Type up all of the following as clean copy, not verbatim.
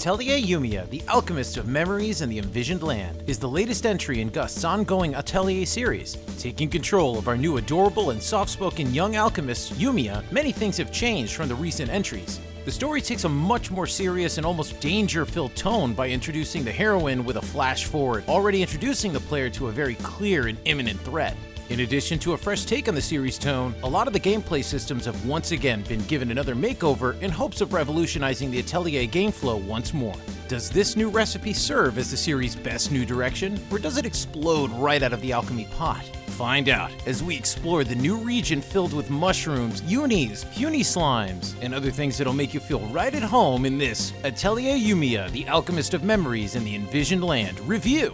Atelier Yumia, the alchemist of memories and the envisioned land, is the latest entry in Gust's ongoing Atelier series. Taking control of our new adorable and soft-spoken young alchemist, Yumia, many things have changed from the recent entries. The story takes a much more serious and almost danger-filled tone by introducing the heroine with a flash forward, already introducing the player to a very clear and imminent threat. In addition to a fresh take on the series' tone, a lot of the gameplay systems have once again been given another makeover in hopes of revolutionizing the Atelier game flow once more. Does this new recipe serve as the series' best new direction, or does it explode right out of the alchemy pot? Find out as we explore the new region filled with mushrooms, unis, puny slimes, and other things that'll make you feel right at home in this Atelier Yumia, the alchemist of memories in the envisioned land review.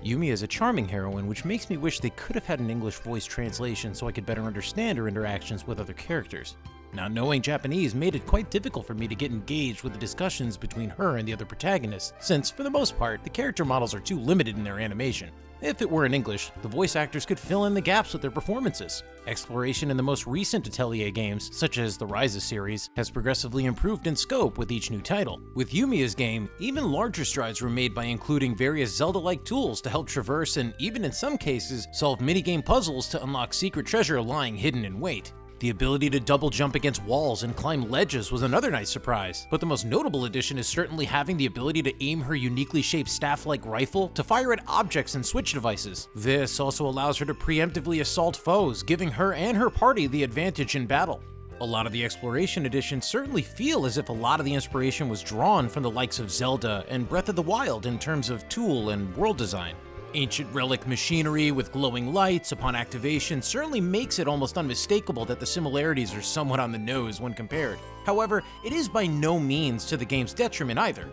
Yumia is a charming heroine, which makes me wish they could have had an English voice translation so I could better understand her interactions with other characters. Not knowing Japanese made it quite difficult for me to get engaged with the discussions between her and the other protagonists, since, for the most part, the character models are too limited in their animation. If it were in English, the voice actors could fill in the gaps with their performances. Exploration in the most recent Atelier games, such as the Rises series, has progressively improved in scope with each new title. With Yumia's game, even larger strides were made by including various Zelda-like tools to help traverse and even in some cases, solve minigame puzzles to unlock secret treasure lying hidden in wait. The ability to double jump against walls and climb ledges was another nice surprise, but the most notable addition is certainly having the ability to aim her uniquely shaped staff-like rifle to fire at objects and switch devices. This also allows her to preemptively assault foes, giving her and her party the advantage in battle. A lot of the exploration additions certainly feel as if a lot of the inspiration was drawn from the likes of Zelda and Breath of the Wild in terms of tool and world design. Ancient relic machinery with glowing lights upon activation certainly makes it almost unmistakable that the similarities are somewhat on the nose when compared. However, it is by no means to the game's detriment either.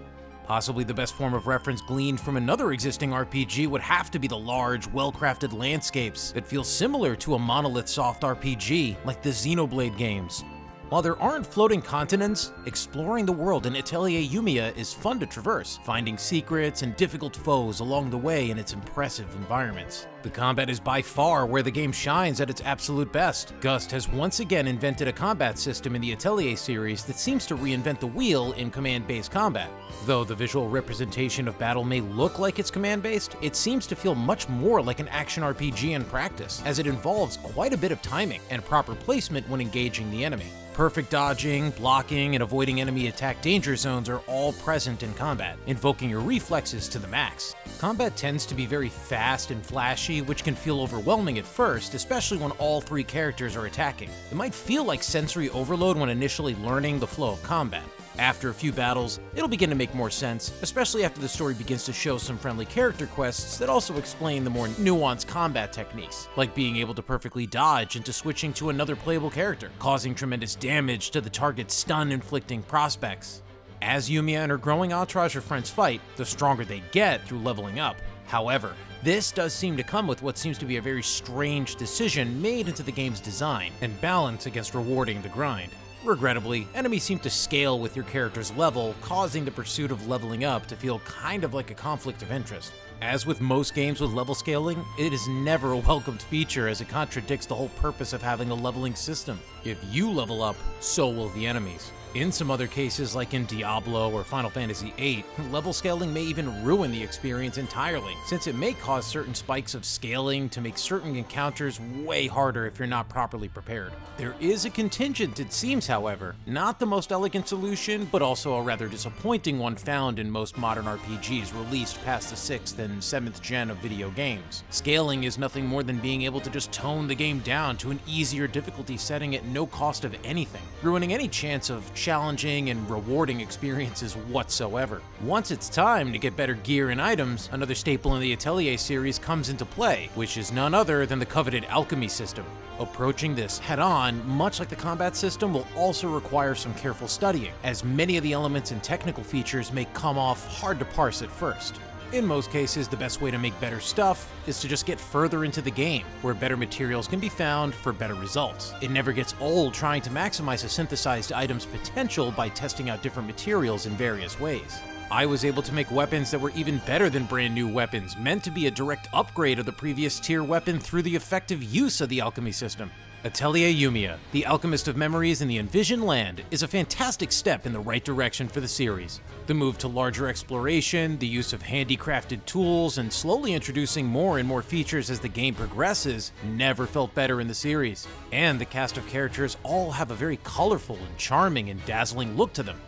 Possibly the best form of reference gleaned from another existing RPG would have to be the large, well-crafted landscapes that feel similar to a monolith soft RPG like the Xenoblade games. While there aren't floating continents, exploring the world in Atelier Yumia is fun to traverse, finding secrets and difficult foes along the way in its impressive environments. The combat is by far where the game shines at its absolute best. Gust has once again invented a combat system in the Atelier series that seems to reinvent the wheel in command-based combat. Though the visual representation of battle may look like it's command-based, it seems to feel much more like an action RPG in practice, as it involves quite a bit of timing and proper placement when engaging the enemy. Perfect dodging, blocking, and avoiding enemy attack danger zones are all present in combat, invoking your reflexes to the max. Combat tends to be very fast and flashy, which can feel overwhelming at first, especially when all three characters are attacking. It might feel like sensory overload when initially learning the flow of combat. After a few battles, it'll begin to make more sense, especially after the story begins to show some friendly character quests that also explain the more nuanced combat techniques, like being able to perfectly dodge into switching to another playable character, causing tremendous damage to the target's stun-inflicting prospects. As Yumia and her growing entourage of friends fight, the stronger they get through leveling up. However, this does seem to come with what seems to be a very strange decision made into the game's design and balance against rewarding the grind. Regrettably, enemies seem to scale with your character's level, causing the pursuit of leveling up to feel kind of like a conflict of interest. As with most games with level scaling, it is never a welcomed feature as it contradicts the whole purpose of having a leveling system. If you level up, so will the enemies. In some other cases, like in Diablo or Final Fantasy VIII, level scaling may even ruin the experience entirely, since it may cause certain spikes of scaling to make certain encounters way harder if you're not properly prepared. There is a contingent, it seems, however, not the most elegant solution, but also a rather disappointing one found in most modern RPGs released past the 6th and 7th gen of video games. Scaling is nothing more than being able to just tone the game down to an easier difficulty setting at no cost of anything, ruining any chance of challenging and rewarding experiences whatsoever. Once it's time to get better gear and items, another staple in the Atelier series comes into play, which is none other than the coveted alchemy system. Approaching this head-on, much like the combat system, will also require some careful studying, as many of the elements and technical features may come off hard to parse at first. In most cases, the best way to make better stuff is to just get further into the game, where better materials can be found for better results. It never gets old trying to maximize a synthesized item's potential by testing out different materials in various ways. I was able to make weapons that were even better than brand new weapons, meant to be a direct upgrade of the previous tier weapon through the effective use of the alchemy system. Atelier Yumia, the Alchemist of Memories in the Envisioned Land, is a fantastic step in the right direction for the series. The move to larger exploration, the use of handicrafted tools, and slowly introducing more and more features as the game progresses never felt better in the series. And the cast of characters all have a very colorful and charming and dazzling look to them.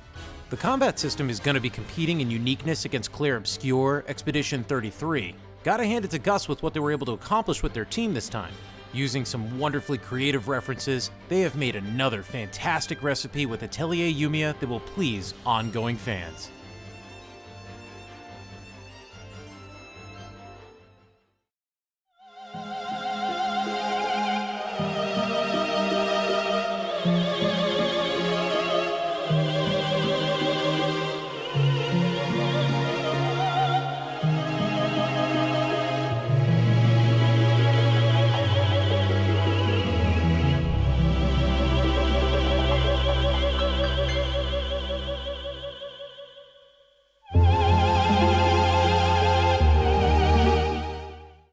The combat system is going to be competing in uniqueness against Clair Obscur Expedition 33. Gotta hand it to Gus with what they were able to accomplish with their team this time. Using some wonderfully creative references, they have made another fantastic recipe with Atelier Yumia that will please ongoing fans.